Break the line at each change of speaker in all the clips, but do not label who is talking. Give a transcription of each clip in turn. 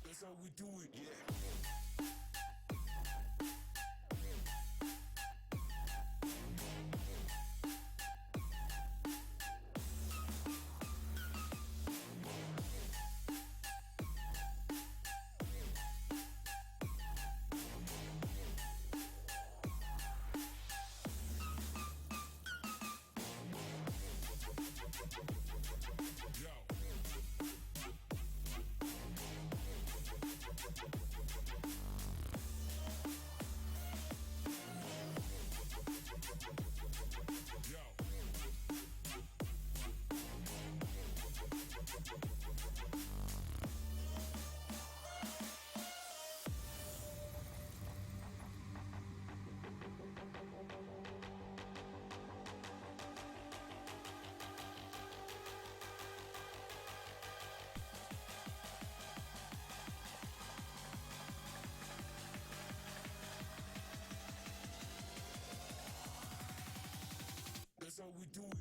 That's how we do it. Yeah. That's how we do it.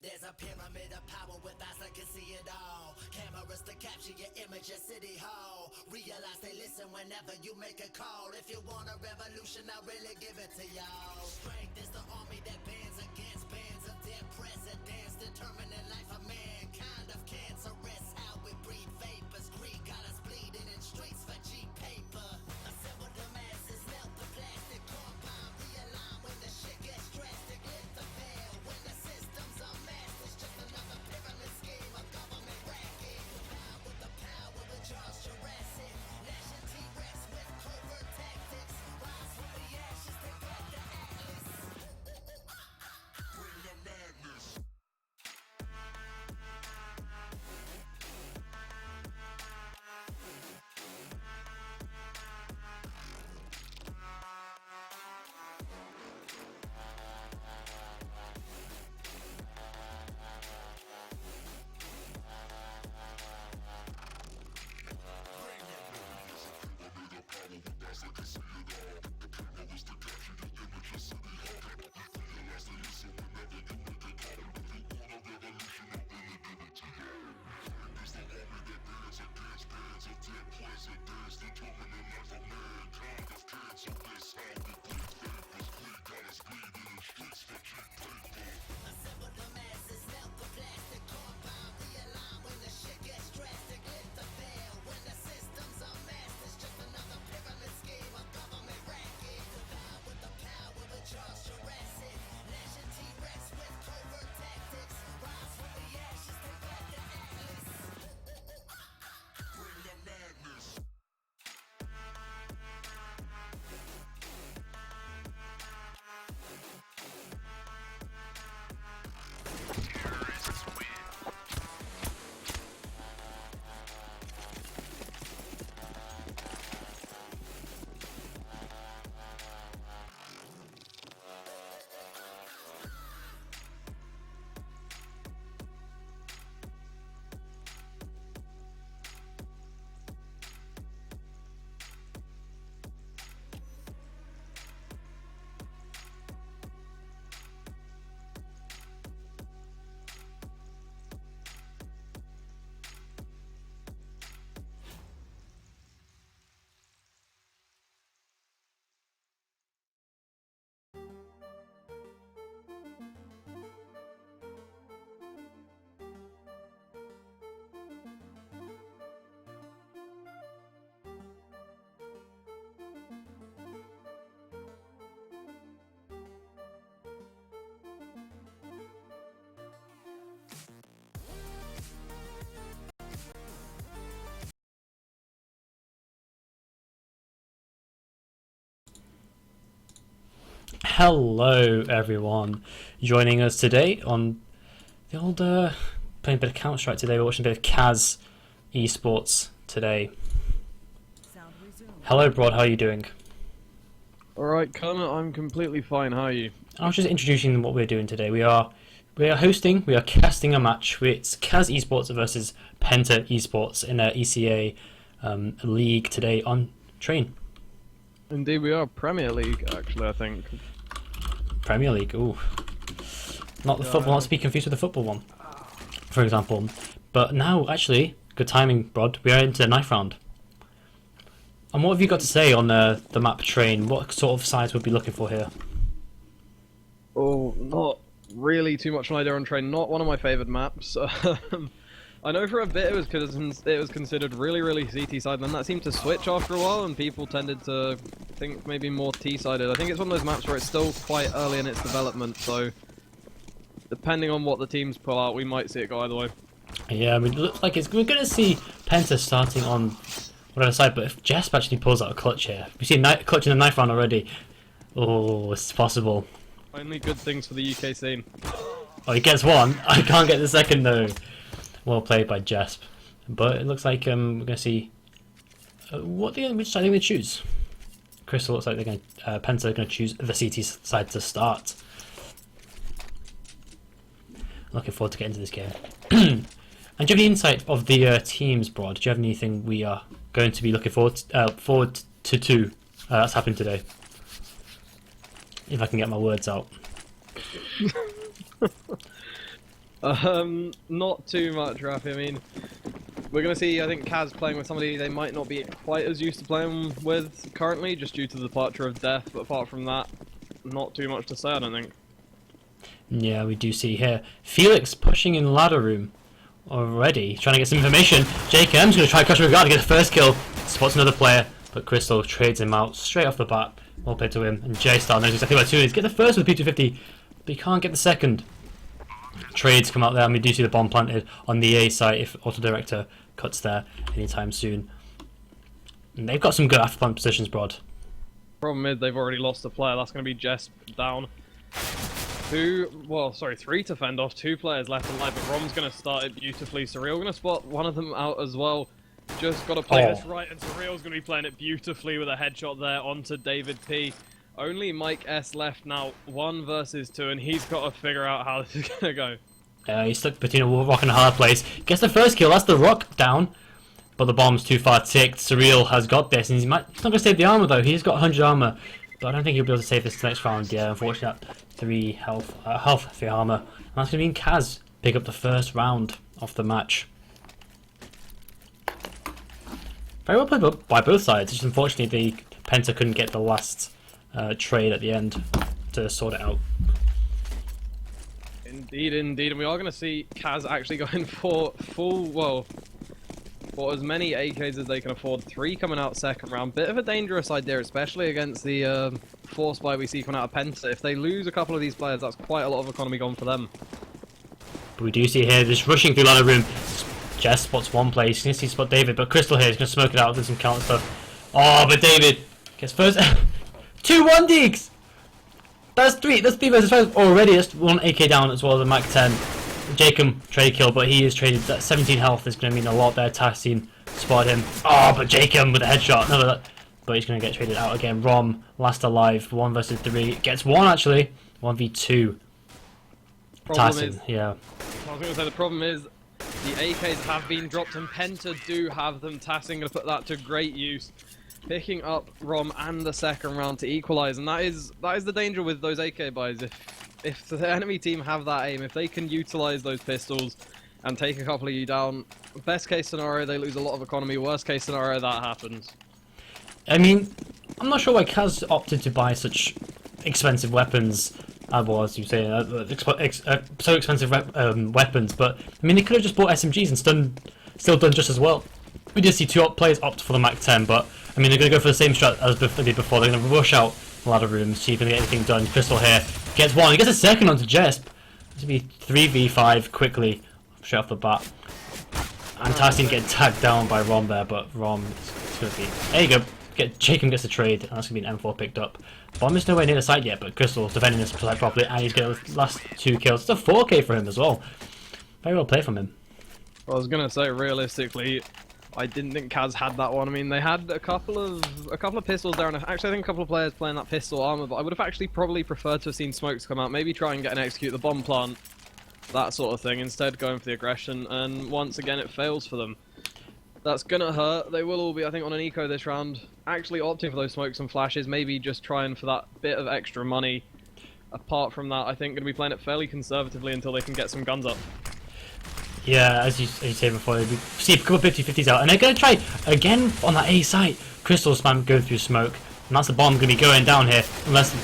There's a pyramid of power with eyes that can see it all. Cameras to capture your image at City Hall. Realize they listen whenever you make a call. If you want a revolution, I'll really give it to y'all. Strength is the army that bends against bands of dead presidents, determining life of mankind of cancerous. How we breathe vapors, greed got us bleeding in streets for cheap paper. Assemble the masses, melt the plastic compound, realign when the shit gets drastic. Lift the veil when the systems are masked. It's just another pyramid scheme, a government racket. Combined with the power of Charles Jurassic. Nation T-Rex with covert tactics. Rise from the ashes, take back the act.
Hello everyone, joining us today on the old playing a bit of Counter-Strike today. We're watching a bit of CAZ eSports today. Hello Brod, how are you doing?
Alright Connor, I'm completely fine, how are you?
I was just introducing what we're doing today. We are casting a match. It's CAZ eSports versus PENTA eSports in a ECA league today on Train.
Indeed we are, Premier League actually, I think.
Premier League, ooh. Not the football, not to be confused with the football one, for example. But now, actually, good timing, Brod, we are into the ninth round. And what have you got to say on the map Train? What sort of sides would be looking for here?
Oh, not really too much of an idea on Train, not one of my favoured maps. I know for a bit it was considered really CT-sided, and then that seemed to switch after a while, and people tended to think maybe more T-sided. I think it's one of those maps where it's still quite early in its development, so depending on what the teams pull out, we might see it go either way.
Yeah, I mean, it looks like we're going to see PENTA starting on whatever side, but if Jesp actually pulls out a clutch here, we've seen clutch in the ninth round already. Oh, it's possible.
Only good things for the UK scene.
Oh, he gets one. I can't get the second though. Well played by Jesp. But it looks like we're going to see which side are they going to choose. Crystal looks like they're going to PENTA are going to choose the CT side to start. Looking forward to getting into this game. And do you have any insight of the teams, Brod? Do you have anything we are going to be looking forward to that's happened today? If I can get my words out.
Not too much, Rafi. I mean, we're going to see, I think, CAZ playing with somebody they might not be quite as used to playing with currently, just due to the departure of Death, but apart from that, not too much to say, I don't think.
Yeah, we do see here Felix pushing in ladder room already, trying to get some information. JKM's going to try crush regard to get the first kill, spots another player, but Crystal trades him out straight off the bat. Well played to him, and J-Star knows exactly where to is. Get the first with P250, but he can't get the second. Trades come out there, and we do see the bomb planted on the A site if Auto Director cuts there anytime soon. And they've got some good after plant positions, Brod.
Problem is they've already lost a player. That's going to be Jesp down. Three to fend off, 2 players left alive, but Rom's going to start it beautifully. Surreal going to spot one of them out as well. Just got to play this right, and Surreal's going to be playing it beautifully with a headshot there onto David P. Only Mike S left now, 1 versus 2, and he's got to figure out how this is going to go.
He's stuck between a rock and a hard place. Gets the first kill, that's the rock down. But the bomb's too far ticked. Surreal has got this, and he's not going to save the armor though. He's got 100 armor, but I don't think he'll be able to save this next round. Yeah, unfortunately, that 3 health, 3 armor. And that's going to mean CAZ pick up the first round of the match. Very well played by both sides. Just unfortunately, the PENTA couldn't get the last trade at the end to sort it out.
Indeed, and we are going to see CAZ actually going for for as many AKs as they can afford. 3 coming out second round. Bit of a dangerous idea, especially against the force buy we see coming out of PENTA. If they lose a couple of these players, that's quite a lot of economy gone for them.
But we do see here, just rushing through ladder room. Jess spots one play, he's going to see spot David, but Crystal here is going to smoke it out, do some counter stuff. Oh, but David gets first. 2-1 digs! That's 3 versus 5 already. That's 1 AK down as well as a Mac 10. Jacob trade kill, but he is traded. That 17 health is going to mean a lot there. Tassin spot him. Oh, but Jacob with a headshot. No, but he's going to get traded out again. Rom, last alive, 1 versus 3. Gets 1 actually. 1v2. Tassin, yeah.
I was going to say the problem is the AKs have been dropped and PENTA do have them. Tassin going to put that to great use. Picking up Rom and the second round to equalise, and that is the danger with those AK buys. If the enemy team have that aim, if they can utilise those pistols and take a couple of you down, best case scenario they lose a lot of economy, worst case scenario that happens.
I mean, I'm not sure why CAZ opted to buy such expensive weapons. Well, as you say, so expensive weapons, but I mean they could have just bought SMGs and still done just as well. We did see 2 players opt for the Mac 10, but I mean they're going to go for the same strat as they did before. They're going to rush out the ladder room, see if they get anything done. Crystal here gets 1, he gets a second onto Jesp. This will be 3v5 quickly, straight off the bat. And Tassin getting tagged down by Rom there, but Rom is going to be... There you go. Jacob gets the trade, and that's going to be an M4 picked up. Bomb is nowhere near the site yet, but Crystal defending this site properly, and he's getting the last 2 kills. It's a 4K for him as well. Very well played from him.
I was gonna say, realistically, I didn't think CAZ had that one. I mean, they had a couple of pistols there, and actually I think a couple of players playing that pistol armor, but I would have actually probably preferred to have seen smokes come out, maybe try and get and execute the bomb plant, that sort of thing, instead going for the aggression, and once again it fails for them. That's gonna hurt. They will all be, I think, on an eco this round, actually opting for those smokes and flashes, maybe just trying for that bit of extra money. Apart from that, I think going to be playing it fairly conservatively until they can get some guns up.
Yeah, as you said before, we see a couple of 50-50s out, and they're going to try again on that A site. Crystal spam go through smoke, and that's the bomb going to be going down here, unless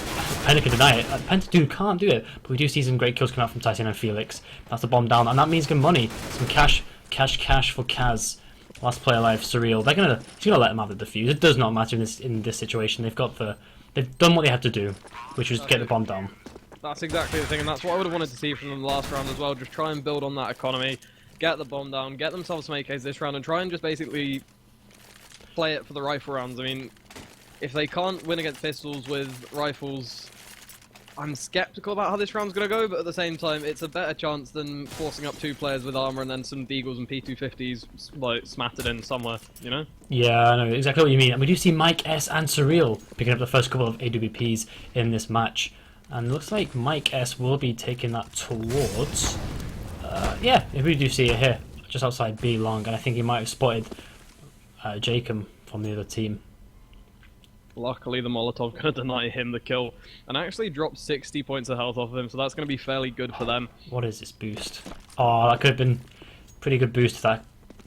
Penta can deny it. Penta can't do it, but we do see some great kills coming out from Tyson and Felix. That's the bomb down, and that means good money. Some cash for CAZ. Last player alive, Surreal. He's gonna let them have the defuse. It does not matter in this situation. They've done what they had to do, which was get the bomb down.
That's exactly the thing, and that's what I would have wanted to see from them last round as well. Just try and build on that economy, get the bomb down, get themselves some AKs this round, and try and just basically play it for the rifle rounds. I mean, if they can't win against pistols with rifles, I'm skeptical about how this round's going to go, but at the same time, it's a better chance than forcing up 2 players with armor and then some Deagles and P250s like smattered in somewhere, you know?
Yeah, I know exactly what you mean. And we do see Mike S and Surreal picking up the first couple of AWPs in this match. And it looks like Mike S will be taking that towards... yeah, we do see it here, just outside B long, and I think he might have spotted Jacob from the other team.
Luckily, the Molotov going to deny him the kill, and actually drop 60 points of health off of him, so that's going to be fairly good for them.
What is this boost? Oh, that could have been pretty good boost if that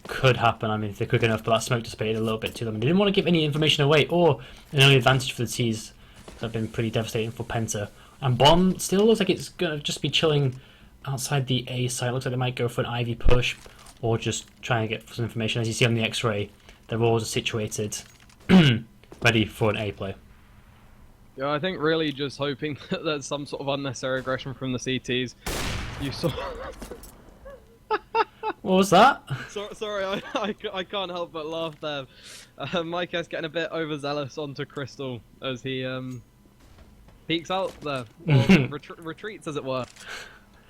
could happen. I mean, if they're quick enough, but that smoke dissipated a little bit to them. They didn't want to give any information away, or an early advantage for the T's. That have been pretty devastating for Penta. And Bomb still looks like it's going to just be chilling outside the A site. Looks like they might go for an Ivy push, or just try and get some information. As you see on the X-ray, they're all just situated. Ready for an A play.
Yeah, I think really just hoping that there's some sort of unnecessary aggression from the CTs. You saw...
What was that?
Sorry, I can't help but laugh there. Mike S getting a bit overzealous onto Crystal as he peeks out there, or retreats as it were.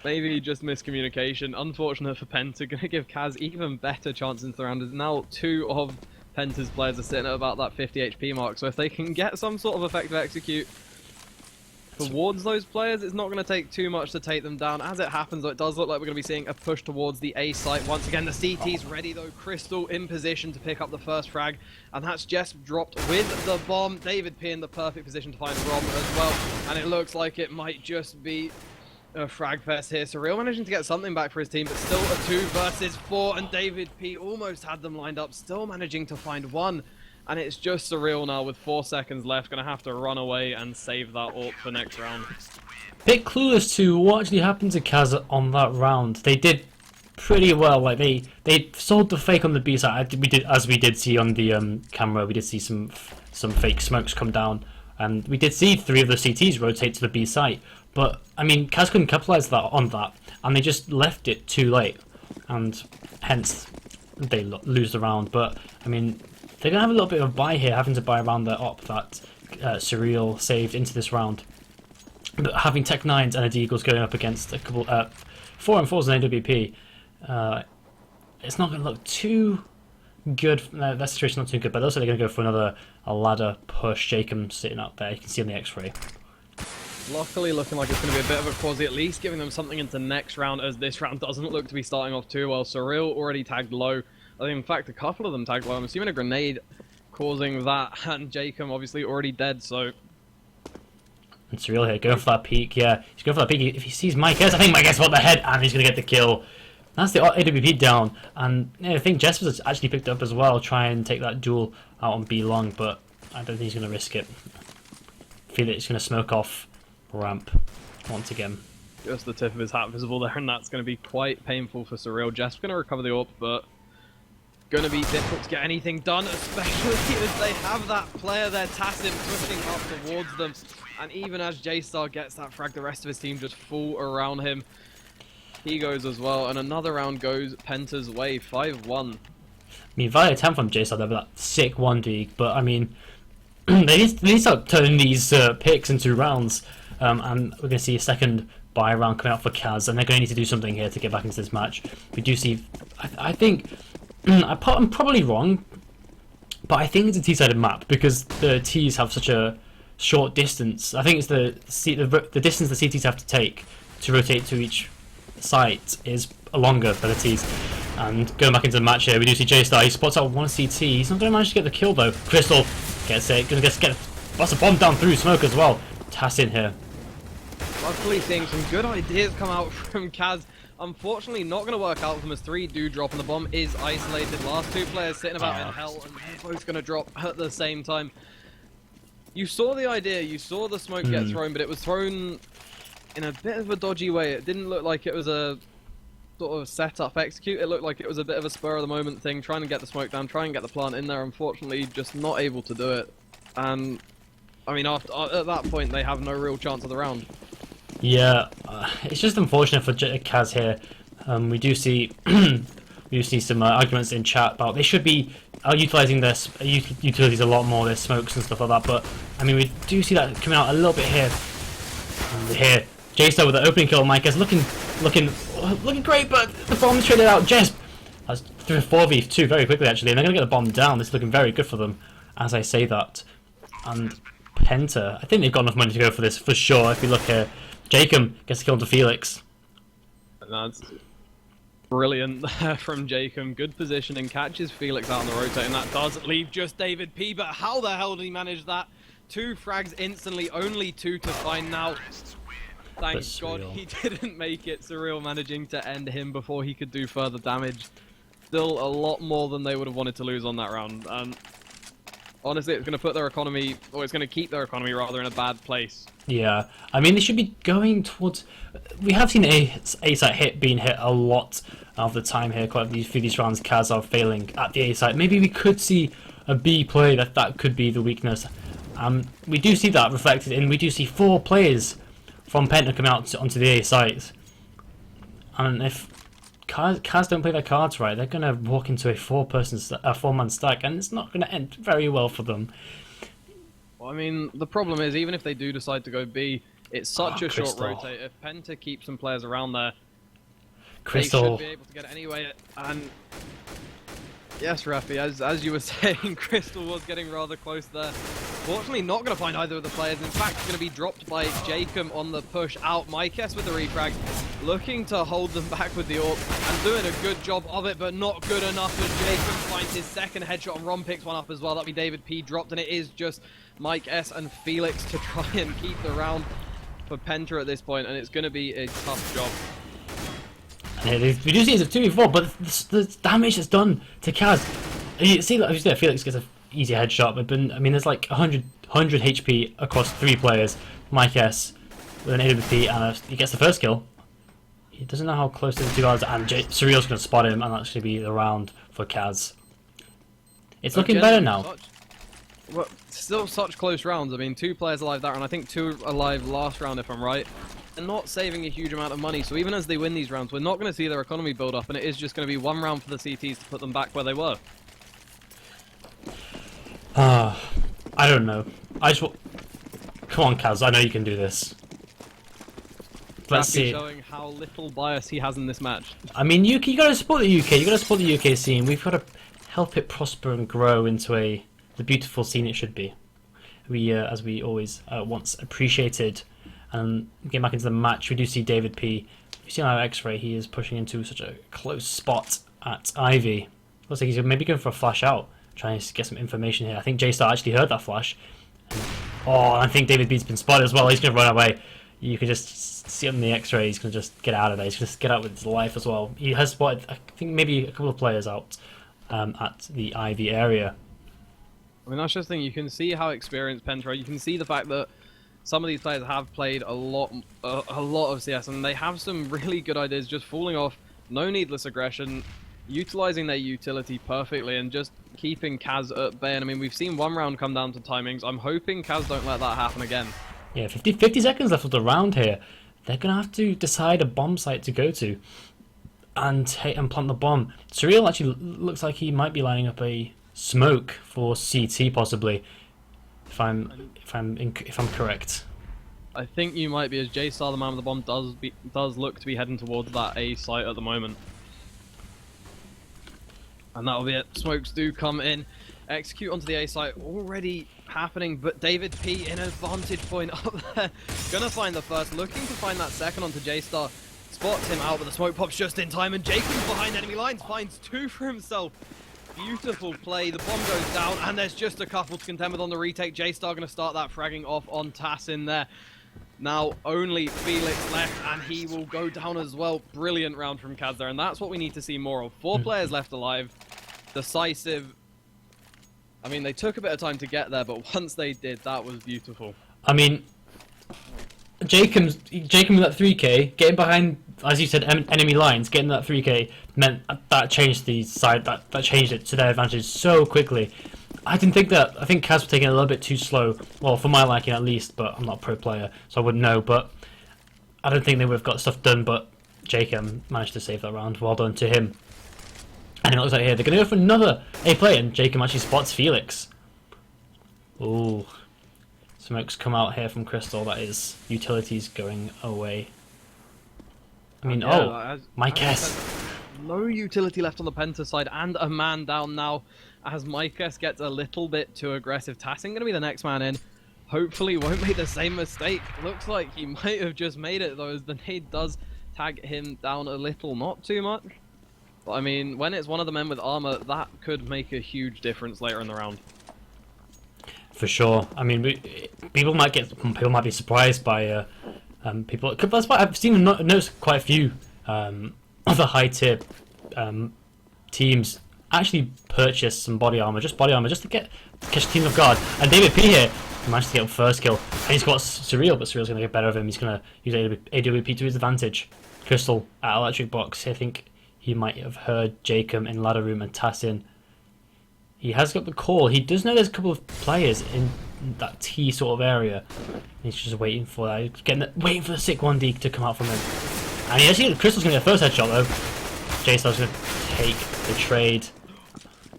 Maybe just miscommunication. Unfortunate for Penta, going to give CAZ even better chances into the round. As now 2 of Penta's players are sitting at about that 50 HP mark, so if they can get some sort of effective execute towards those players, it's not going to take too much to take them down. As it happens, though, it does look like we're going to be seeing a push towards the A site. Once again, the CT's ready, though. Crystal in position to pick up the first frag, and that's just dropped with the bomb. David P in the perfect position to find Rom as well, and it looks like it might just be a frag fest here. Surreal managing to get something back for his team, but still a 2 versus 4, and David P almost had them lined up, still managing to find 1. And it's just Surreal now with 4 seconds left, going to have to run away and save that AWP for next round.
Bit clueless to what actually happened to CAZ on that round. They did pretty well. Like they sold the fake on the B side. As we did see on the camera. We did see some fake smokes come down, and we did see 3 of the CTs rotate to the B site. But I mean, CAZ couldn't capitalize on that, and they just left it too late, and hence they lose the round. But I mean, they're going to have a little bit of a buy here, having to buy around the op that Surreal saved into this round. But having Tech 9s and a Deagles going up against a couple 4-4s and AWP, it's not going to look too good. That situation's not too good, but also they're going to go for a ladder push. Jacob sitting up there, you can see on the X-ray.
Luckily looking like it's going to be a bit of a quasi, at least giving them something into next round, as this round doesn't look to be starting off too well. Surreal already tagged low. I think, in fact, a couple of them tagged low. I'm assuming a grenade causing that, and Jacob obviously already dead, so...
And Surreal here, going for that peek, yeah. He's going for that peek. If he sees Mike S, I think Mike S got the head, and he's going to get the kill. That's the AWP down, and yeah, I think Jesper's actually picked up as well, try and take that duel out on B long, but I don't think he's going to risk it. Felix is going to smoke off ramp once again.
Just the tip of his hat visible there, and that's going to be quite painful for Surreal. Jesper's going to recover the AWP, but going to be difficult to get anything done, especially as they have that player there, Tassim, pushing up towards them. And even as J-Star gets that frag, the rest of his team just fall around him. He goes as well, and another round goes Penta's way, 5-1.
I mean, valid attempt from J-Star there with that sick 1 dig, but I mean, they need to start turning these picks into rounds, and we're going to see a second buy round coming out for CAZ, and they're going to need to do something here to get back into this match. We do see, I think, I'm probably wrong, but I think it's a T-sided map because the T's have such a short distance. I think it's the distance the CTs have to take to rotate to each site is longer for the T's. And going back into the match here, we do see J-Star. He spots out one CT. He's not going to manage to get the kill though. Crystal gets it. Going to get busts a bomb down through smoke as well. TAS in here.
Luckily seeing some good ideas come out from CAZ. Unfortunately not going to work out for them as 3 do drop and the bomb is isolated. Last 2 players sitting about in hell and they're both going to drop at the same time. You saw the idea, you saw the smoke get thrown, but it was thrown in a bit of a dodgy way. It didn't look like it was a sort of set up execute. It looked like it was a bit of a spur of the moment thing, trying to get the smoke down, try and get the plant in there. Unfortunately, just not able to do it. And I mean, at that point, they have no real chance of the round. Yeah,
it's just unfortunate for CAZ here. We do see some arguments in chat about they should be utilising their utilities a lot more, their smokes and stuff like that. But I mean, we do see that coming out a little bit here. And here, J-Star with the opening kill. Mike is looking great, but the bomb's traded out. Jesp has 4v2 very quickly actually, and they're going to get the bomb down. This is looking very good for them, as I say that. And Penta, I think they've got enough money to go for this for sure. If you look here, Jacob gets the kill to Felix.
That's brilliant from Jacob. Good positioning, catches Felix out on the rotate, and that does leave just David P. But how the hell did he manage that? 2 frags instantly, only 2 to find now. Thank God he didn't make it. Surreal managing to end him before he could do further damage. Still a lot more than they would have wanted to lose on that round. Honestly, it's going to put their economy, or it's going to keep their economy rather, in a bad place.
Yeah, I mean, they should be going towards... We have seen A-site being hit a lot of the time here. Quite a few of these rounds, CAZ are failing at the A-site. Maybe we could see a B play, that could be the weakness. We do see that reflected in... We do see 4 players from Penta come out onto the A site, and if CAZ don't play their cards right, they're gonna walk into a 4-man stack, and it's not gonna end very well for them.
Well, I mean, the problem is, even if they do decide to go B, it's such a
Crystal.
short rotate. If Penta keeps some players around there,
Crystal
they should be able to get it anyway. And yes, Rafi, as you were saying, Crystal was getting rather close there. Fortunately, not going to find either of the players. In fact, going to be dropped by Jacob on the push out. Mikes with the refrag, looking to hold them back with the AWP and doing a good job of it, but not good enough as Jacob finds his second headshot and Ron picks one up as well. That'll be David P dropped, and it is just Mike S and Felix to try and keep the round for Penta at this point, and it's going to be a tough job.
Yeah, we do see it's a 2v4, but the damage that's done to CAZ. You see that Felix gets an easy headshot, but I mean, there's like 100 HP across 3 players. Mike S with an AWP, and he gets the first kill. He doesn't know how close to the 2 guards, and Surreal's going to spot him, and that's going to be the round for CAZ. It's looking better now.
Well, still such close rounds. I mean, 2 players alive that round. I think 2 alive last round, if I'm right. They're not saving a huge amount of money, so even as they win these rounds, we're not going to see their economy build up, and it is just going to be 1 round for the CTs to put them back where they were.
I don't know. Come on, CAZ, I know you can do this. Let's see.
Showing how little bias he has in this match.
I mean, you got to support the UK. You got to support the UK scene. We've got to help it prosper and grow into the beautiful scene it should be. We, as we always once appreciated. And getting back into the match, we do see David P. You see on our X-ray, he is pushing into such a close spot at Ivy. Looks like he's maybe going for a flash out, trying to get some information here. I think J-Star actually heard that flash. Oh, I think David B's been spotted as well. He's going to run away. You can just see on the X-ray, he's going to just get out of there. He's going to just get out with his life as well. He has spotted, I think, maybe a couple of players out at the Ivy area.
I mean, that's just the thing. You can see how experienced Penta are. You can see the fact that some of these players have played a lot of CS, and they have some really good ideas, just falling off, no needless aggression, utilizing their utility perfectly, and just keeping CAZ at bay. And I mean, we've seen 1 round come down to timings. I'm hoping CAZ don't let that happen again. Yeah,
50 seconds left of the round here. They're going to have to decide a bomb site to go to and plant the bomb. Surreal actually looks like he might be lining up a smoke for CT, possibly. if I'm correct.
I think you might be, as J-Star, the man with the bomb, does look to be heading towards that A site at the moment. And that'll be it. Smokes do come in, execute onto the A site, already happening, but David P in a vantage point up there. Gonna find the first, looking to find that second onto J-Star. Spots him out, but the smoke pops just in time, and Jacobs behind enemy lines finds 2 for himself. Beautiful play, the bomb goes down, and there's just a couple to contend with on the retake. J-Star gonna start that fragging off on TAS in there. Now only Felix left, and he will go down as well. Brilliant round from CAZ there, and that's what we need to see more of. 4 players left alive. Decisive. I mean, they took a bit of time to get there, but once they did, that was beautiful.
I mean, Jacob with that 3k, getting behind, as you said, enemy lines, getting that 3k meant that changed the side, that changed it to their advantage so quickly. I didn't think that. I think CAZ were taking it a little bit too slow, well, for my liking at least, but I'm not a pro player, so I wouldn't know, but I don't think they would have got stuff done, but Jacob managed to save that round. Well done to him. And it looks like here they're going to go for another A play, and Jacob actually spots Felix. Ooh. Smokes come out here from Crystal. That is utilities going away. I mean, my guess.
No utility left on the Penta side, and a man down now as Mykes gets a little bit too aggressive. Tassing going to be the next man in. Hopefully won't make the same mistake. Looks like he might have just made it though, as the nade does tag him down a little, not too much. But I mean, when it's one of the men with armor, that could make a huge difference later in the round.
For sure. I mean, people might be surprised by people. That's why I've seen notice quite a few other high tier teams actually purchase some body armor, just to catch teams off guard. And David P here managed to get a first kill, and he's got Surreal, but Surreal's going to get better of him. He's going to use AWP to his advantage. Crystal at Electric Box. I think he might have heard Jacob in ladder room and Tassin. He has got the call. He does know there's a couple of players in that T sort of area. He's just waiting for that. Waiting for the sick 1D to come out from him. And he actually, Crystal's going to get a first headshot though. J-Star's going to take the trade.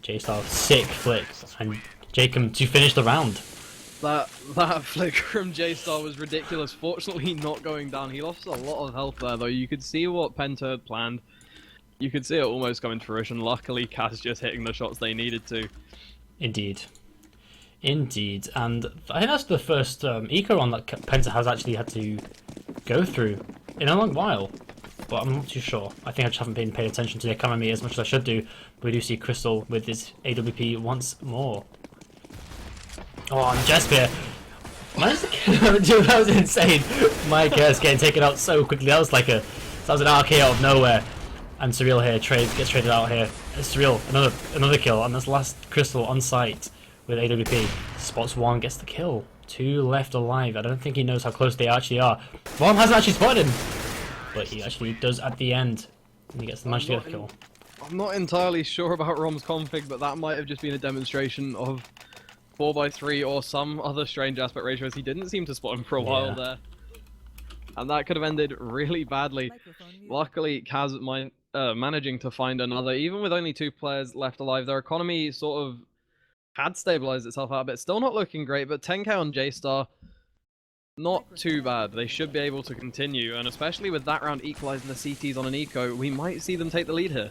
J-Star, sick flick. And Jacob to finish the round.
That flick from J-Star was ridiculous. Fortunately not going down. He lost a lot of health there though. You could see what Penta had planned. You could see it almost coming to fruition. Luckily, CAZ just hitting the shots they needed to.
Indeed. Indeed. And I think that's the first eco run that Penta has actually had to go through in a long while. But I'm not too sure. I think I just haven't been paying attention to the economy as much as I should do. But we do see Crystal with his AWP once more. Oh, and Jesper. Dude, that was insane. My guess getting taken out so quickly. That was an RK out of nowhere. And Surreal here gets traded out here. Surreal, another kill, and that's last Crystal on site with AWP. Spots one, gets the kill. 2 left alive. I don't think he knows how close they actually are. Rom hasn't actually spotted him, but he actually does at the end. And he gets the manage to get the kill.
I'm not entirely sure about Rom's config, but that might have just been a demonstration of 4x3 or some other strange aspect ratios. He didn't seem to spot him for a while there. And that could have ended really badly. Luckily, CAZ managing to find another, even with only 2 players left alive. Their economy sort of had stabilized itself out a bit. Still not looking great, but 10k on J-Star, not too bad. They should be able to continue, and especially with that round equalizing the CTs on an eco, we might see them take the lead here.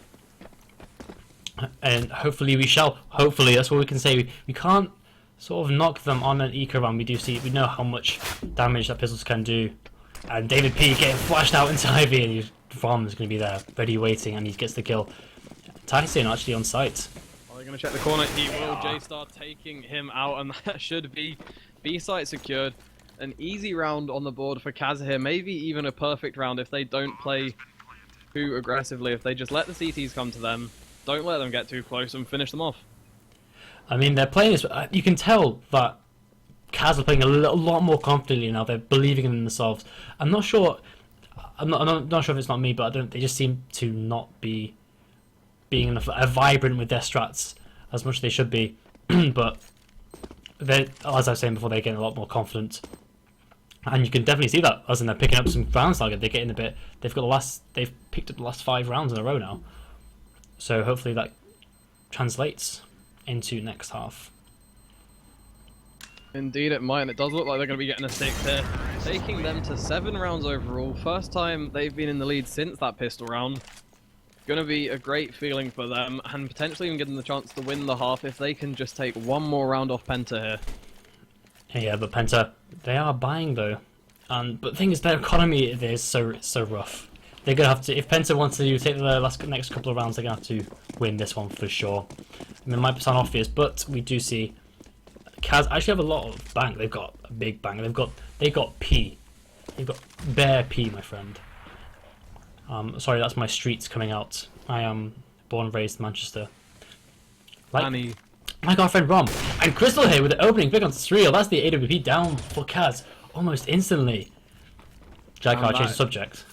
And hopefully we shall. Hopefully, that's what we can say. We can't sort of knock them on an eco round. We know how much damage that pistols can do. And David P getting flashed out into Ivy, and his farm is going to be there, ready, waiting, and he gets the kill. Tyson actually on site.
Well, they're going to check the corner. He will. J-Star taking him out, and that should be B-site secured. An easy round on the board for CAZ here. Maybe even a perfect round if they don't play too aggressively. If they just let the CTs come to them, don't let them get too close, and finish them off.
I mean, they're playing this. You can tell that CAZ are playing a lot more confidently now. They're believing in themselves. I'm not sure. I'm not sure if it's not me, but they just seem to not be being vibrant with their strats as much as they should be. But they, as I was saying before, they're getting a lot more confident, and you can definitely see that as in they're picking up some rounds target. They're getting a bit. They've picked up the last 5 rounds in a row now. So hopefully that translates into next half.
Indeed it might, and it does look like they're going to be getting a 6 here, taking them to 7 rounds overall. First time they've been in the lead since that pistol round. Going to be a great feeling for them, and potentially even give them the chance to win the half if they can just take one more round off Penta here.
Yeah, but Penta, they are buying though, but the thing is, their economy is so rough. They're gonna have to, if Penta wants to take the next couple of rounds, they're gonna have to win this one for sure. I mean, it might sound obvious, but we do see CAZ actually have a lot of bank. They've got a big bank. They got P. They've got bare P, my friend. Sorry, that's my streets coming out. I am born and raised in Manchester. Like
Annie.
my girlfriend Rom. And Crystal here with the opening pick on Surreal. That's the AWP down for CAZ almost instantly. Jack, I'll change the subject.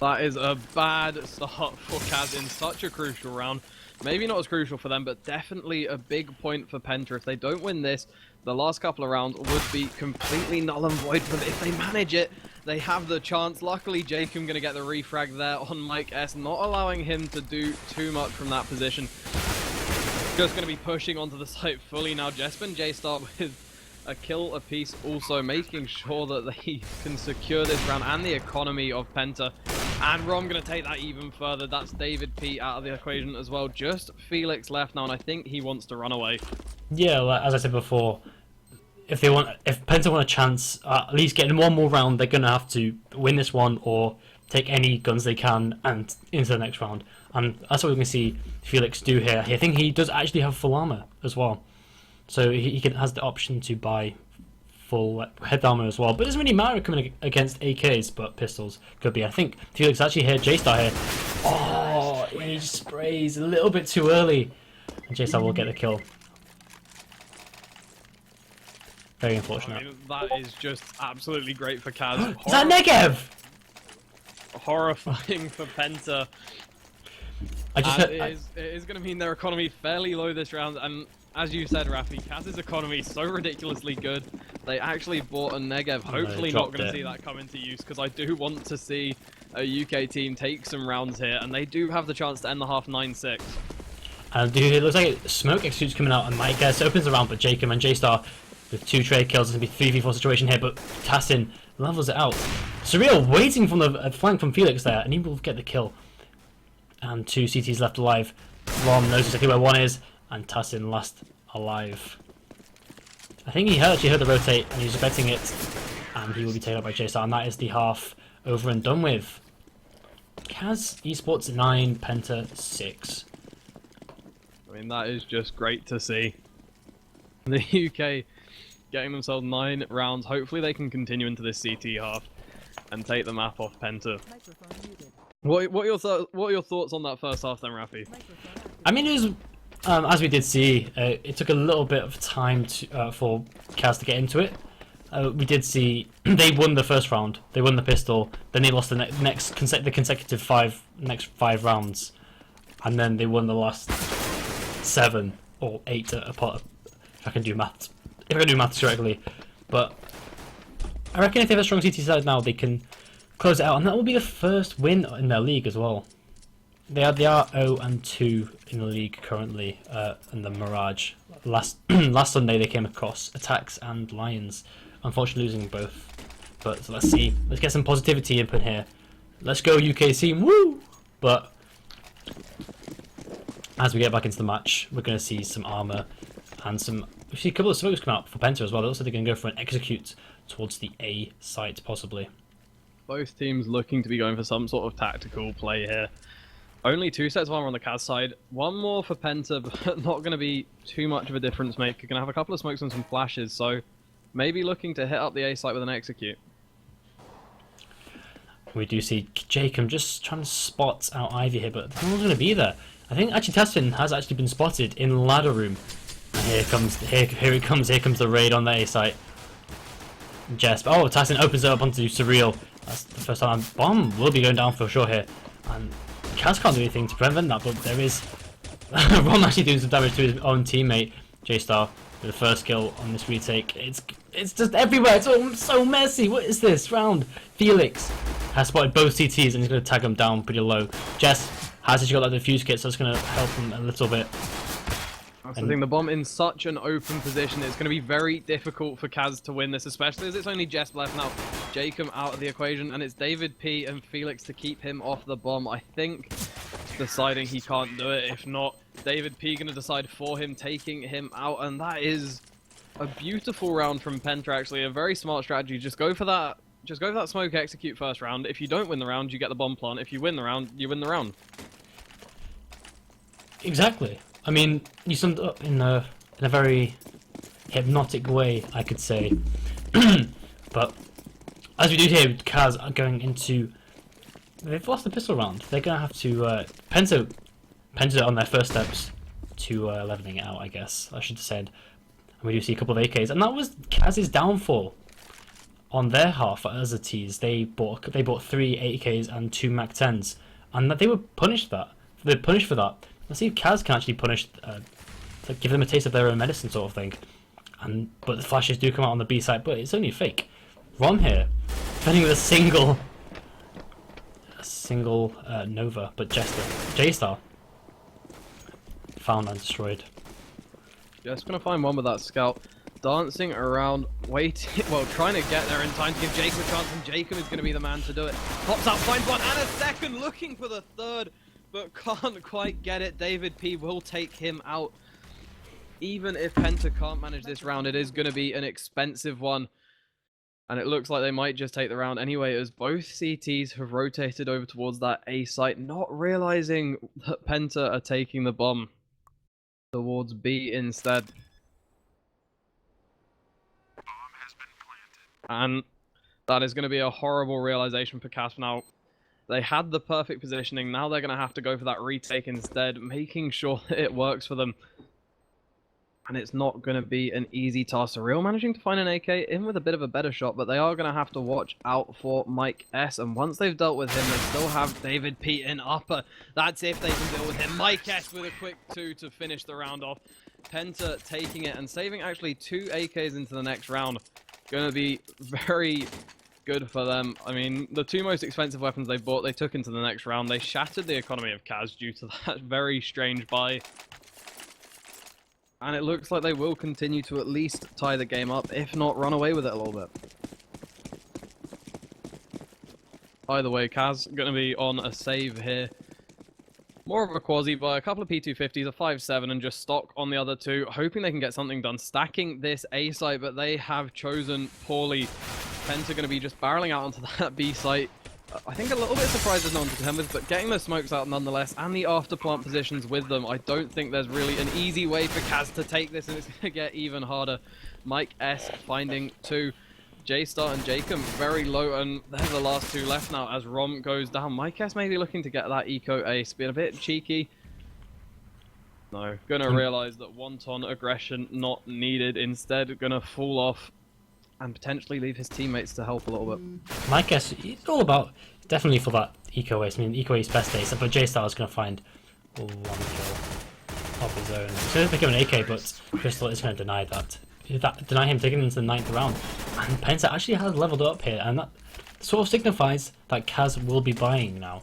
That is a bad start for CAZ in such a crucial round. Maybe not as crucial for them, but definitely a big point for Penta. If they don't win this, the last couple of rounds would be completely null and void for them. If they manage it, they have the chance. Luckily, Jacob going to get the refrag there on Mike S, not allowing him to do too much from that position. Just going to be pushing onto the site fully now. Jesp and J-Star with a kill apiece, also making sure that they can secure this round and the economy of Penta. And Rom going to take that even further. That's David P out of the equation as well. Just Felix left now, and I think he wants to run away.
Yeah, well, as I said before, if Penta want a chance, at least getting one more round, they're gonna have to win this one or take any guns they can and into the next round. And that's what we can see Felix do here. I think he does actually have full armor as well, so he has the option to buy full head armor as well. But it doesn't really matter coming against AKs, but pistols could be. I think Felix actually here, J-Star here. Oh, he sprays a little bit too early, and J-Star will get the kill. Very unfortunate.
I mean, that is just absolutely great for CAZ.
Is that Negev?
Horrifying for Penta.
I just
And it is going to mean their economy fairly low this round, and as you said, Rafi, CAZ's economy is so ridiculously good. They actually bought a Negev. Hopefully not going to see that come into use, because I do want to see a UK team take some rounds here, and they do have the chance to end the half 9-6.
Dude, it looks like smoke exudes coming out, and Mike guess opens the round, but Jacob and J-Star with 2 trade kills. It's going to be 3v4 situation here, but Tassin levels it out. Surreal waiting from the flank from Felix there, and he will get the kill. And 2 CTs left alive. Rom knows exactly where 1 is, and Tassin last alive. I think he actually heard the rotate, and he's betting it, and he will be taken out by J-Star, and that is the half over and done with. CAZ eSports 9, Penta 6.
I mean, that is just great to see. The UK getting themselves 9 rounds. Hopefully they can continue into this CT half and take the map off Penta. What are your thoughts on that first half then, Rafi?
I mean, it was, as we did see, it took a little bit of time for CAZ to get into it. We did see they won the first round, they won the pistol, then they lost the consecutive 5 rounds, and then they won the last 7 or 8 apart. If I can do maths correctly, but I reckon if they have a strong CT side now, they can close it out, and that will be the first win in their league as well. They are 0-2 in the league currently in the Mirage. Last Sunday they came across Attacks and Lions, unfortunately losing both. But let's see, let's get some positivity input here. Let's go UKC, woo! But as we get back into the match, we're going to see some armor and we see a couple of smokes come out for Penta as well. It looks like they're going to go for an execute towards the A site possibly.
Both teams looking to be going for some sort of tactical play here. Only 2 sets of armor on the CAZ side. 1 more for Penta, but not going to be too much of a difference maker. Going to have a couple of smokes and some flashes, so maybe looking to hit up the A site with an execute.
We do see Jacob just trying to spot out Ivy here, but no one's going to be there. I think actually Tassin has actually been spotted in ladder room. And here it comes the raid on the A site. Jesp. Oh, Tassin opens it up onto Surreal. That's the first time. Bomb will be going down for sure here. And CAZ can't do anything to prevent that, but there is Ron actually doing some damage to his own teammate, J-Star, with the first kill on this retake. It's just everywhere. It's so messy. What is this round? Felix has spotted both CTs and he's going to tag them down pretty low. Jess has actually got that defuse kit, so it's going to help him a little bit.
That's the thing, the bomb in such an open position, it's going to be very difficult for CAZ to win this, especially as it's only Jess left now. Jacob out of the equation, and it's David P and Felix to keep him off the bomb. I think deciding he can't do it. If not, David P going to decide for him, taking him out, and that is a beautiful round from Penta, actually. A very smart strategy. Just go for that smoke execute first round. If you don't win the round, you get the bomb plant. If you win the round, you win the round.
Exactly. I mean, you summed it up in a very hypnotic way, I could say. But as we do here, CAZ are going into... They've lost the pistol round. They're going to have to... Penta on their first steps to leveling it out, I guess, I should have said. And we do see a couple of AKs. And that was CAZ's downfall on their half as a tease. They bought 3 AKs and 2 Mac 10s. And that they were punished for that. They're punished for that. Let's see if CAZ can actually punish, like give them a taste of their own medicine sort of thing. But the flashes do come out on the B side, but it's only a fake. Rom here, defending with a single Nova, but J-Star found and destroyed.
Just gonna find one with that scout, dancing around, waiting, well, trying to get there in time to give Jacob a chance, and Jacob is gonna be the man to do it. Pops out, finds one, and a second, looking for the third, but can't quite get it. David P will take him out. Even if Penta can't manage this round, it is going to be an expensive one. And it looks like they might just take the round anyway, as both CTs have rotated over towards that A site, not realizing that Penta are taking the bomb towards B instead. And that is going to be a horrible realization for CAZ now. They had the perfect positioning, now they're going to have to go for that retake instead, making sure that it works for them. And it's not going to be an easy task. Surreal managing to find an AK in with a bit of a better shot, but they are going to have to watch out for Mike S. And once they've dealt with him, they still have David P in upper. That's if they can deal with him. Mike S with a quick 2 to finish the round off. Penta taking it and saving actually 2 AKs into the next round. Going to be very good for them. I mean, the 2 most expensive weapons they bought, they took into the next round. They shattered the economy of CAZ due to that very strange buy. And it looks like they will continue to at least tie the game up, if not run away with it a little bit. Either way, CAZ going to be on a save here. More of a quasi buy, a couple of P250s, a 5.7, and just stock on the other 2, hoping they can get something done. Stacking this A site, but they have chosen poorly. Penta going to be just barreling out onto that B site. I think a little bit surprised there's no one to contend with, but getting those smokes out nonetheless, and the after plant positions with them, I don't think there's really an easy way for CAZ to take this, and it's going to get even harder. Mike S finding 2. J-Star and Jacob very low, and they're the last 2 left now as Rom goes down. Mike S maybe looking to get that eco ace, being a bit cheeky. No, gonna realize that wanton aggression not needed, instead gonna fall off and potentially leave his teammates to help a little bit.
Mike S, it's all about, definitely for that eco ace. I mean, eco ace best ace, but J-Star is gonna find 1 kill of his own. He's gonna pick up an AK, but Crystal is gonna deny that. Deny him taking him into the 9th round. And Penta actually has leveled up here, and that sort of signifies that CAZ will be buying now.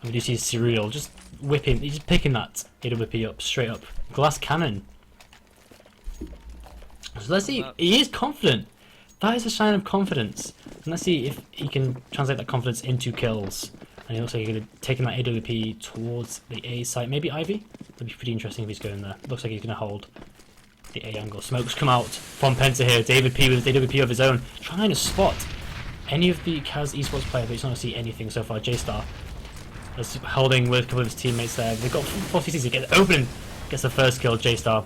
And we do see Surreal just whipping, he's just picking that AWP up, straight up. Glass cannon. So let's see, he is confident. That is a sign of confidence. And let's see if he can translate that confidence into kills. And he looks like he's going to taking that AWP towards the A site. Maybe Ivy? That'd be pretty interesting if he's going there. Looks like he's going to hold the A angle. Smokes come out from Penta here. David P with AWP of his own, trying to spot any of the CAZ eSports players, but he's not going to see anything so far. J-Star is holding with a couple of his teammates there. They've got 4 CCs to get open. Gets the first kill, J-Star.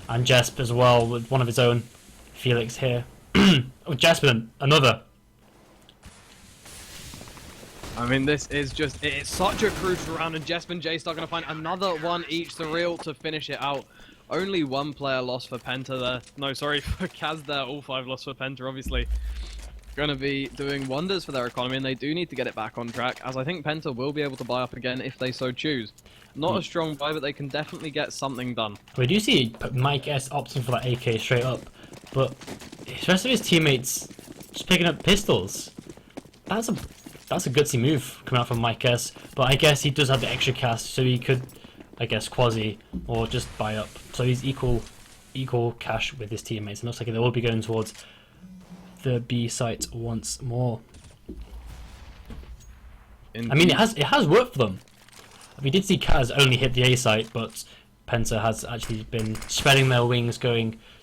And Jesp as well with one of his own. Felix here. Oh, Jesp, another.
I mean, this is just, it's such a crucial round, and Jesp and J-Star going to find another one each, Surreal to finish it out. Only 1 player lost for Penta there. No, sorry, for CAZ there. All 5 lost for Penta, obviously. Going to be doing wonders for their economy, and they do need to get it back on track, as I think Penta will be able to buy up again if they so choose. Not a strong buy, but they can definitely get something done.
We do see Mike S opting for that AK straight up, but the rest of his teammates just picking up pistols. That's a gutsy move coming out from Mike S, but I guess he does have the extra cast, so he could I guess, quasi or just buy up. So he's equal cash with his teammates. It looks like they will be going towards the B site once more.
Indeed.
I mean, it has worked for them. We did see CAZ only hit the A site, but Penta has actually been spreading their wings,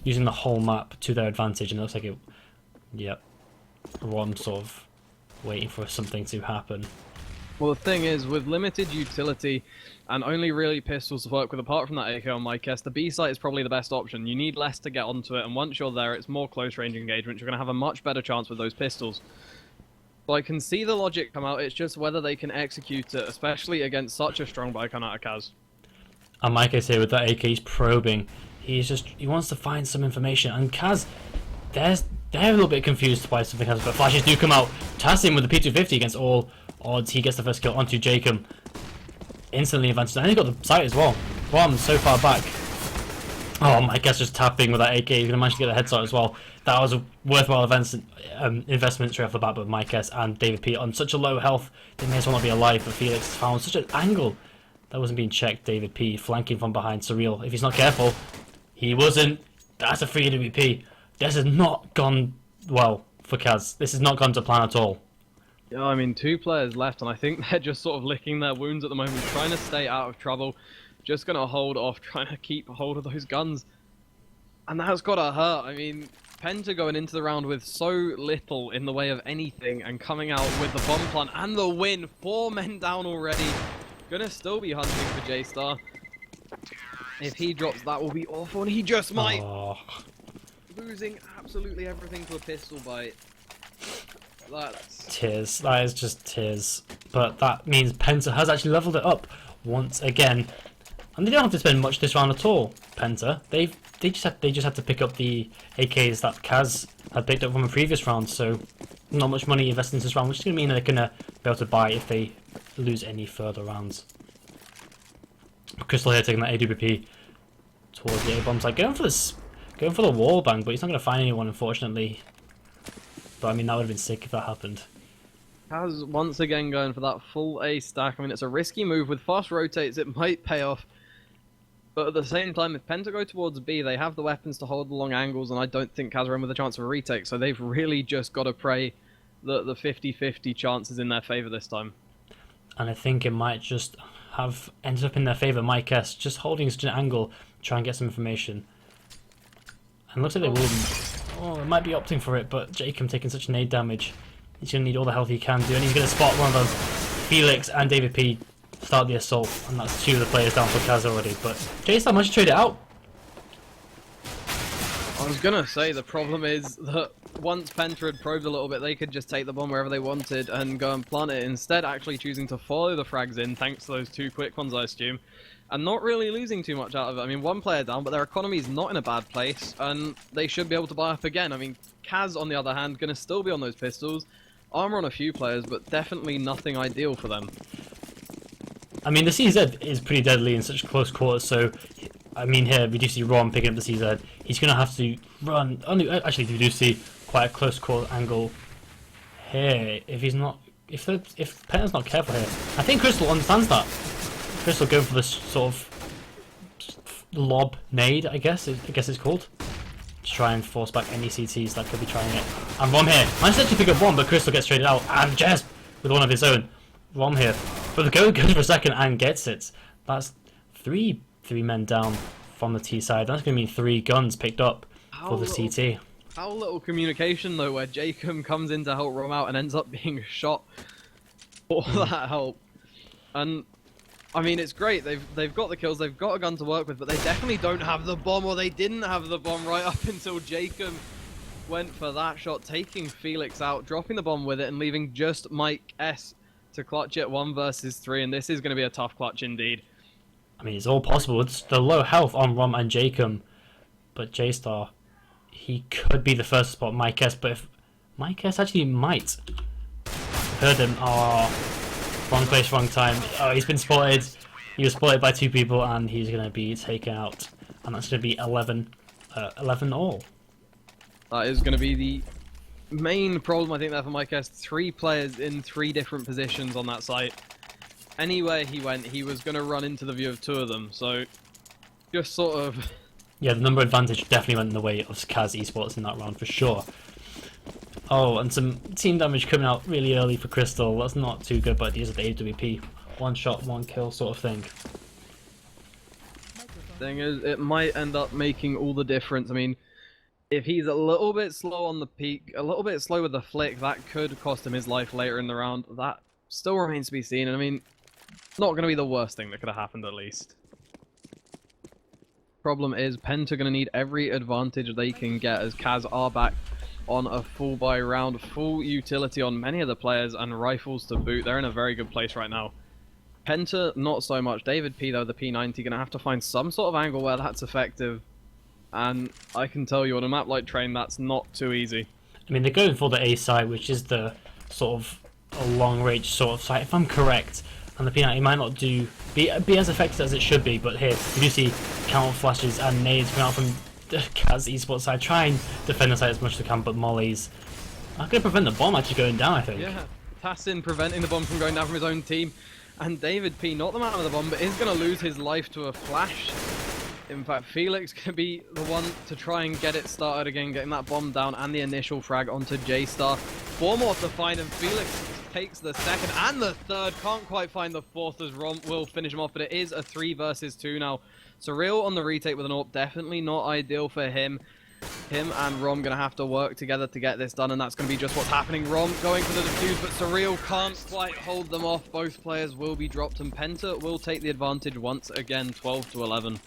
using the whole map to their advantage, and it looks like it. Yep, Ron sort of waiting for something to happen.
Well, the thing is, with limited utility and only really pistols to work with, apart from that AK on MyCast, the B site is probably the best option. You need less to get onto it, and once you're there, it's more close range engagement. You're going to have a much better chance with those pistols. So I can see the logic come out, it's just whether they can execute it, especially against such a strong bicon out of CAZ.
And MyCast here with that AK, he's probing. He wants to find some information, and CAZ, they're a little bit confused by something else, but flashes do come out. Tassim with the P250 against all odds. He gets the first kill onto Jacob. Instantly advances, and he got the site as well. Rom so far back. Oh, MyCast just tapping with that AK. He's going to manage to get the headshot as well. That was a worthwhile investment straight off the bat, but MyCast and David P on such a low health, they may as well not be alive, but Felix found such an angle that wasn't being checked. David P flanking from behind Surreal. If he's not careful, he wasn't. That's a free WP. This has not gone well for CAZ. This has not gone to plan at all.
Yeah, I mean, 2 players left, and I think they're just sort of licking their wounds at the moment, trying to stay out of trouble. Just going to hold off, trying to keep hold of those guns. And that's got to hurt. I mean, Penta going into the round with so little in the way of anything, and coming out with the bomb plant and the win. 4 men down already. Gonna still be hunting for J-Star. If he drops, that will be awful, and he just might.
Oh.
Losing absolutely everything to a pistol bite. That's...
Tears. That is just tears. But that means Penta has actually leveled it up once again. And they don't have to spend much this round at all, Penta. They just had to pick up the AKs that CAZ had picked up from a previous round, so not much money invested into this round, which is going to mean they're going to be able to buy if they lose any further rounds. Crystal here taking that AWP towards the A-bombs, like going for the wall bang, but he's not going to find anyone, unfortunately. But I mean, that would have been sick if that happened.
CAZ once again going for that full A stack. I mean, it's a risky move. With fast rotates, it might pay off. But at the same time, if Penta go towards B, they have the weapons to hold the long angles, and I don't think CAZ are in with a chance of a retake. So they've really just got to pray that the 50-50 chance is in their favour this time.
And I think it might just have ended up in their favour. MyCast just holding such an angle, try and get some information. And it looks like they will. Oh, they might be opting for it, but Jacob taking such nade damage. He's going to need all the health he can do, and he's going to spot one of those. Felix and David P start the assault, and that's 2 of the players down for CAZ already. But J-Star managed to trade it out.
I was gonna say, the problem is that once Penta had probed a little bit, they could just take the bomb wherever they wanted and go and plant it. Instead, actually choosing to follow the frags in, thanks to those 2 quick ones, I assume, and not really losing too much out of it. I mean, 1 player down, but their economy is not in a bad place, and they should be able to buy up again. I mean, CAZ, on the other hand, gonna still be on those pistols. Armor on a few players, but definitely nothing ideal for them.
I mean, the CZ is pretty deadly in such close quarters, so I mean, here we do see Ron picking up the CZ. He's going to have to run. Actually, we do see quite a close quarter angle here. If he's not, if Penta's not careful here, I think Crystal understands that. Crystal going for this sort of lob nade, I guess it's called, to try and force back any CTs that could be trying it. And Rom here managed to pick up 1, but Crystal gets traded out, and Jez with one of his own. Rom here, but the goes for a second and gets it. That's three men down from the T side. That's going to mean 3 guns picked up for the CT.
How little communication though, where Jacob comes in to help Rom out and ends up being shot for that help. And I mean, it's great. They've got the kills, they've got a gun to work with, but they definitely don't have the bomb, or they didn't have the bomb right up until Jacob went for that shot, taking Felix out, dropping the bomb with it, and leaving just Mike S to clutch it 1 versus 3. And this is going to be a tough clutch indeed.
I mean, it's all possible. It's the low health on Rom and Jacob, but J-Star, he could be the first to spot Mike S, but if Mike S actually might. Heard him. Oh, wrong place, wrong time. Oh, he's been spotted. He was spotted by 2 people, and he's going to be taken out. And that's going to be 11 all.
That is going to be the main problem, I think, there for Mike S. 3 players in 3 different positions on that site. anywhere he went, he was going to run into the view of two of them. So, just sort of...
Yeah, the number advantage definitely went in the way of CAZ eSports in that round for sure. Oh, and some team damage coming out really early for Crystal. That's not too good, but these are the AWP. One shot, one kill sort of thing.
Thing is, it might end up making all the difference. I mean, if he's a little bit slow on the peak, a little bit slow with the flick, that could cost him his life later in the round. That still remains to be seen, and I mean, not going to be the worst thing that could have happened at least. Problem is, Penta going to need every advantage they can get as CAZ are back on a full buy round, full utility on many of the players, and rifles to boot. They're in a very good place right now. Penta, not so much. David P, though, the P90, going to have to find some sort of angle where that's effective. And I can tell you, on a map like Train, that's not too easy.
I mean, they're going for the A site, which is the sort of a long-range sort of site, if I'm correct. And the P90 might not be as effective as it should be, but here, you do see counter flashes and nades coming out from the CAZ eSports side. Try and defend the site as much as they can, but mollies are going to prevent the bomb actually going down, I think.
Yeah, Tassin preventing the bomb from going down from his own team. And David P, not the man with the bomb, but is going to lose his life to a flash. In fact, Felix can be the one to try and get it started again, getting that bomb down and the initial frag onto J-Star. 4 more to find, and Felix takes the second and the third. Can't quite find the fourth as Rom will finish him off, but it is a 3 versus 2 now. Surreal on the retake with an AWP, definitely not ideal for him. Him and Rom going to have to work together to get this done, and that's going to be just what's happening. Rom going for the defuse, but Surreal can't quite hold them off. Both players will be dropped, and Penta will take the advantage once again, 12 to 11.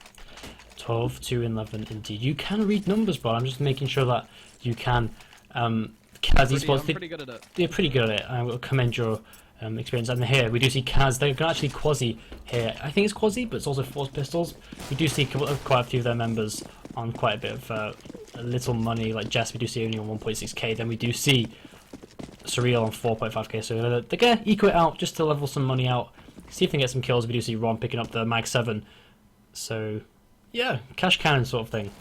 12 to 11 indeed. You can read numbers, bro. I'm just making sure that you can. CAZ eSports,
I'm pretty good at it.
They're pretty good at it. I will commend your experience. And here we do see CAZ. They're actually Quasi here. I think it's Quasi, but it's also Force Pistols. We do see quite a few of their members on quite a bit of a little money. Like Jess, we do see only on 1.6k. Then we do see Surreal on 4.5k. So they're gonna eco it out just to level some money out. See if they can get some kills. We do see Ron picking up the Mag 7. So yeah, cash cannon sort of thing.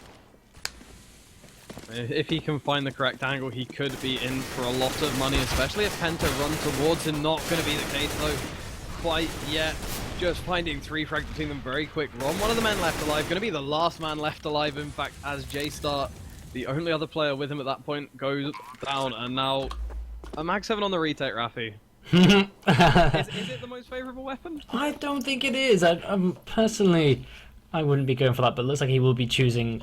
If he can find the correct angle, he could be in for a lot of money, especially if Penta run towards him. Not going to be the case, though, quite yet. Just finding 3 frags between them very quick. Ron, one of the men left alive, going to be the last man left alive, in fact, as J-Star, the only other player with him at that point, goes down. And now, a Mag 7 on the retake, Rafi. Is it the most favourable weapon?
I don't think it is. Personally, I wouldn't be going for that, but it looks like he will be choosing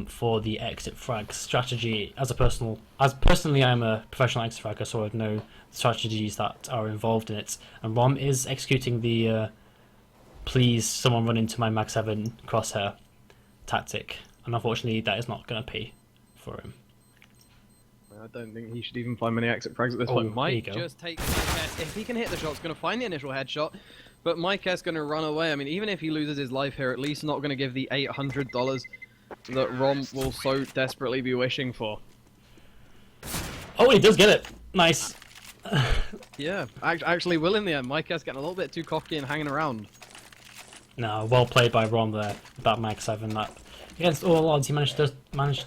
for the exit frag strategy. Personally, I'm a professional exit fragger, so I know strategies that are involved in it. And Rom is executing the please someone run into my Mag 7 crosshair tactic, and unfortunately that is not going to pay for him.
I don't think he should even find many exit frags at this point. Might just take Mike. If he can hit the shot, it's going to find the initial headshot. But Mike is going to run away. I mean, even if he loses his life here, at least not going to give the $800 that Rom will so desperately be wishing for.
Oh, he does get it. Nice.
Yeah, actually will in the end. Mike is getting a little bit too cocky and hanging around.
No, well played by Rom there. That Mag 7. That against all odds, he managed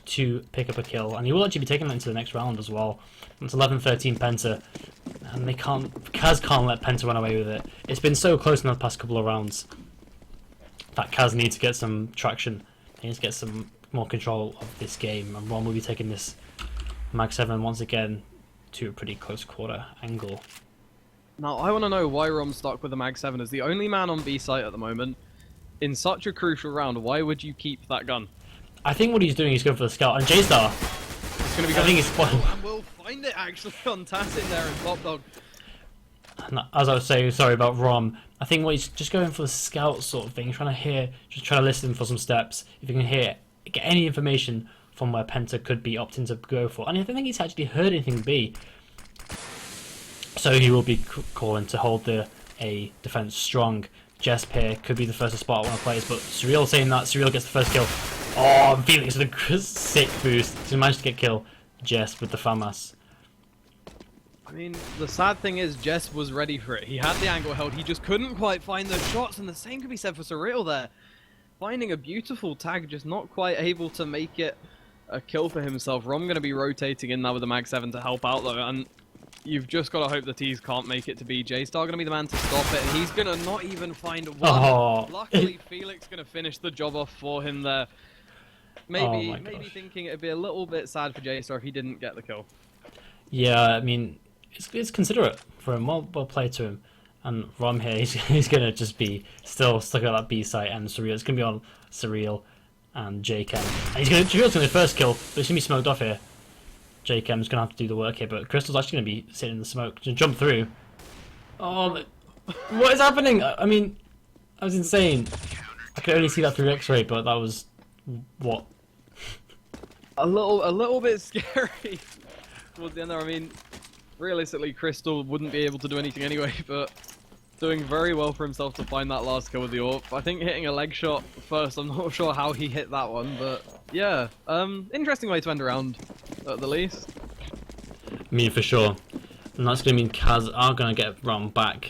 to pick up a kill, and he will actually be taking that into the next round as well. It's 11-13 Penta, and CAZ can't let Penta run away with it. It's been so close in the past couple of rounds that CAZ needs to get some traction. He needs to get some more control of this game, and Ron will be taking this Mag 7 once again to a pretty close quarter angle.
Now, I want to know why Rom's stuck with the Mag 7 as the only man on B site at the moment. In such a crucial round, why would you keep that gun?
I think what he's doing is going for the scout, and J-Star.
It's going to be
I think he's spoiled.
And we'll find it actually on Tassin there in Top Dog.
And as I was saying, sorry about Rom, I think what he's just going for the scout sort of thing, he's trying to listen for some steps. If you can get any information from where Penta could be opting to go for. And I don't think he's actually heard anything B. So he will be calling to hold the A defense strong. Jesp here could be the first to spot one of the players, but Surreal saying that, Surreal gets the first kill. Oh, Felix with a sick boost. So he managed to get kill Jesp with the FAMAS.
I mean, the sad thing is Jess was ready for it. He had the angle held, he just couldn't quite find those shots, and the same could be said for Surreal there. Finding a beautiful tag, just not quite able to make it a kill for himself. Rom going to be rotating in now with the Mag 7 to help out though, and you've just got to hope the T's can't make it to B. J-Star going to be the man to stop it, and he's going to not even find one.
Oh.
Luckily, Felix going to finish the job off for him there. Maybe,
my
maybe
gosh.
thinking it'd be a little bit sad for J-Star if he didn't get the kill.
Yeah, I mean, it's considerate for him. Well played to him. And Rom here, he's going to just be still stuck at that B site, and Surreal. It's going to be on Surreal and J-Chem. And Surreal's going to be the first kill, but it's going to be smoked off here. J-Chem's going to have to do the work here, but Crystal's actually going to be sitting in the smoke to jump through. Oh, what is happening? I mean, that was insane. I could only see that through X-ray, but that was what?
A little bit scary towards the end there. I mean, realistically, Crystal wouldn't be able to do anything anyway, but doing very well for himself to find that last kill with the AWP. I think hitting a leg shot first, I'm not sure how he hit that one, but yeah, interesting way to end a round, at the least.
I mean, for sure. And that's going to mean CAZ are going to get Rom back.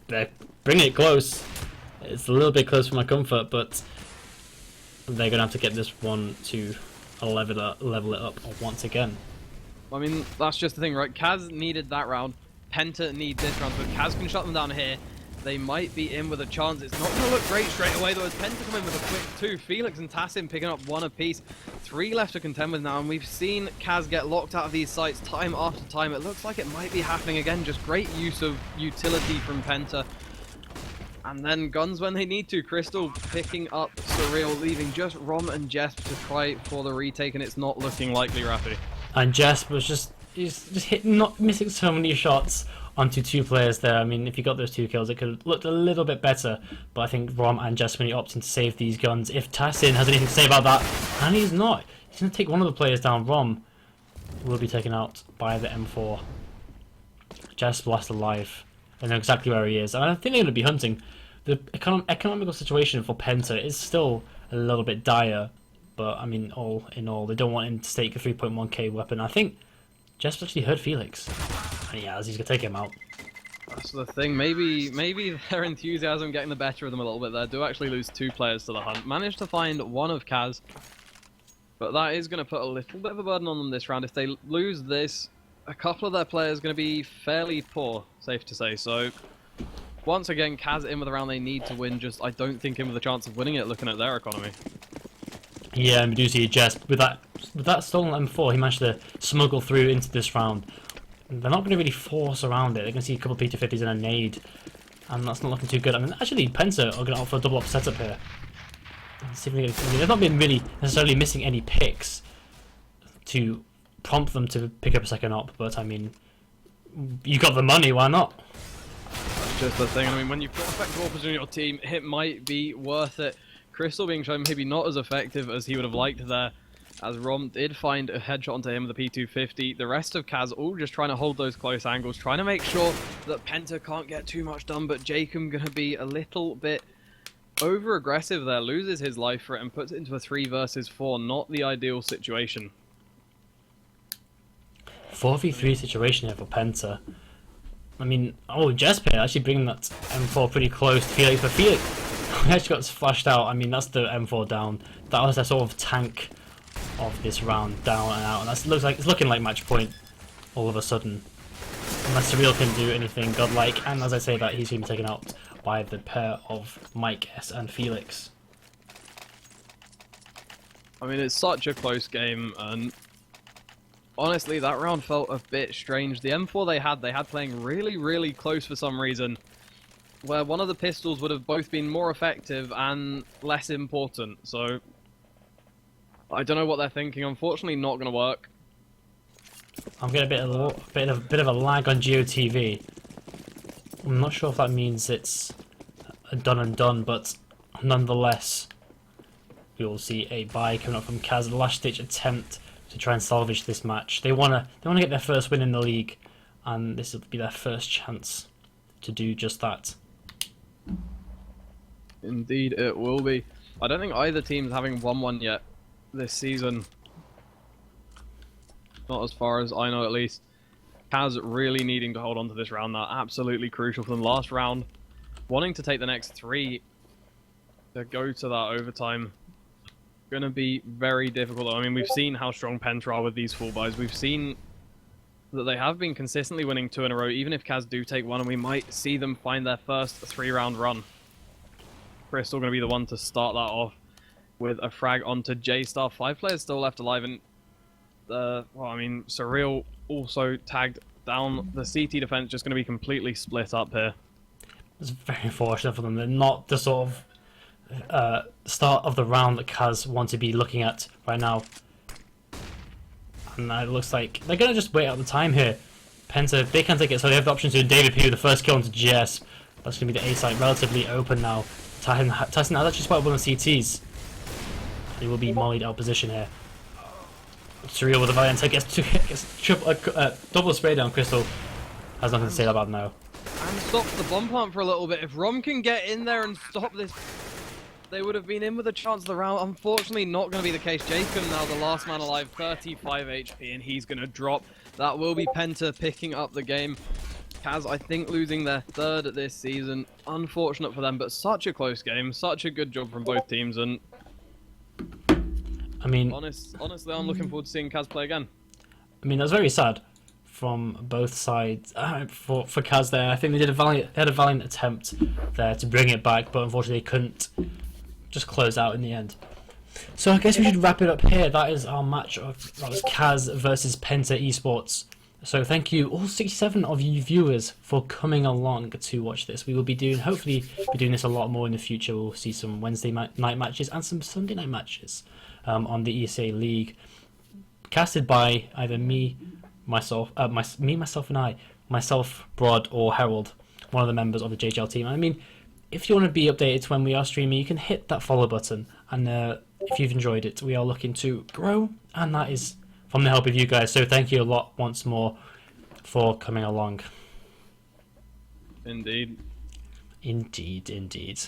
They're bringing it close. It's a little bit close for my comfort, but they're going to have to get this one to level it up once again.
I mean, that's just the thing, right? CAZ needed that round. Penta need this round, but CAZ can shut them down here. They might be in with a chance. It's not going to look great straight away, though, as Penta come in with a quick 2. Felix and Tassim picking up 1 apiece. 3 left to contend with now, and we've seen CAZ get locked out of these sites time after time. It looks like it might be happening again. Just great use of utility from Penta. And then guns when they need to. Crystal picking up Surreal, leaving just Rom and Jesp to try for the retake, and it's not looking likely, Rafi.
And Jesp was just hitting, not missing so many shots onto 2 players there. I mean, if you got those 2 kills, it could have looked a little bit better. But I think Rom and Jesp really opting to save these guns. If Tassin has anything to say about that, and he's not. He's going to take one of the players down. Rom will be taken out by the M4. Jesp last alive. I know exactly where he is. And I think they're going to be hunting. The economical situation for Penta is still a little bit dire. But, I mean, all in all, they don't want him to stake a 3.1k weapon. I think Jesp actually heard Felix. And he has. He's going to take him out.
That's the thing. Maybe their enthusiasm getting the better of them a little bit there. Do actually lose 2 players to the hunt. Managed to find 1 of CAZ. But that is going to put a little bit of a burden on them this round. If they lose this, a couple of their players are going to be fairly poor, safe to say. So, once again, CAZ in with a round they need to win. Just, I don't think in with a chance of winning it, looking at their economy.
Yeah, and we do see Jesp with that stolen M4. He managed to smuggle through into this round. They're not going to really force around it. They're going to see a couple of P250s and a nade, and that's not looking too good. I mean, actually, Penta are going to opt for a double up setup here. See if they get, they've not been really necessarily missing any picks to prompt them to pick up a second op, but I mean, you got the money, why not?
That's just the thing. I mean, when you've got effective offers in your team, it might be worth it. Crystal being shown maybe not as effective as he would have liked there, as Rom did find a headshot onto him with the P250. The rest of CAZ all just trying to hold those close angles, trying to make sure that Penta can't get too much done, but Jacob going to be a little bit over-aggressive there, loses his life for it and puts it into a 3 versus 4, not the ideal situation.
4v3 situation here for Penta. I mean, oh, Jesper actually bringing that M4 pretty close to Felix, but Felix actually got flashed out. I mean, that's the M4 down. That was their sort of tank of this round, down and out, and that looks like it's looking like match point all of a sudden. Unless Surreal can do anything godlike, and as I say that, he's going to be taken out by the pair of Mike S and Felix.
I mean, it's such a close game, and honestly, that round felt a bit strange. The M4 they had playing really, really close for some reason, where one of the pistols would have both been more effective and less important. So, I don't know what they're thinking. Unfortunately, not going to work.
I'm getting a bit of a lag on GeoTV. I'm not sure if that means it's a done and done, but nonetheless, we will see a buy coming up from CAZ. The last ditch attempt to try and salvage this match. They wanna get their first win in the league, and this will be their first chance to do just that.
Indeed, it will be. I don't think either team's having won one yet this season. Not as far as I know, at least. CAZ really needing to hold on to this round. That absolutely crucial for them. Last round, wanting to take the next 3 to go to that overtime. Gonna be very difficult. I mean, we've seen how strong Penta are with these full buys. We've seen that they have been consistently winning 2 in a row, even if CAZ do take one, and we might see them find their first 3-round run. Crystal going to be the one to start that off with a frag onto J-Star. 5 players still left alive, and Surreal also tagged down. The CT defense just going to be completely split up here.
It's very unfortunate for them. They're not the sort of start of the round that CAZ want to be looking at right now. And it looks like they're going to just wait out the time here. Penta, if they can take it, so they have the option to David Pugh, the first kill onto GS. That's going to be the A site, relatively open now. Tyson has actually spotted one of the CTs. He will be mollied out of position here. Surreal with a valiant take, gets double spray down. Crystal has nothing to say about now.
And stops the bomb plant for a little bit. If Rom can get in there and stop this, they would have been in with a chance of the round. Unfortunately, not going to be the case. Jacob now the last man alive, 35 HP, and he's going to drop. That will be Penta picking up the game. CAZ, I think, losing their 3rd this season. Unfortunate for them, but such a close game. Such a good job from both teams, and
I mean,
honestly, I'm looking forward to seeing CAZ play again.
I mean, that's very sad from both sides for CAZ there. I think they had a valiant attempt there to bring it back, but unfortunately they couldn't just close out in the end. So I guess we should wrap it up here. That is our match that was CAZ versus Penta Esports. So thank you all 67 of you viewers for coming along to watch this. We will be hopefully be doing this a lot more in the future. We'll see some Wednesday night matches and some Sunday night matches on the ESEA League, casted by either myself, Brod, or Harold, one of the members of the JGL team. I mean, if you want to be updated when we are streaming, you can hit that follow button. And if you've enjoyed it, we are looking to grow, and that is from the help of you guys. So thank you a lot once more for coming along.
Indeed.
Indeed, indeed.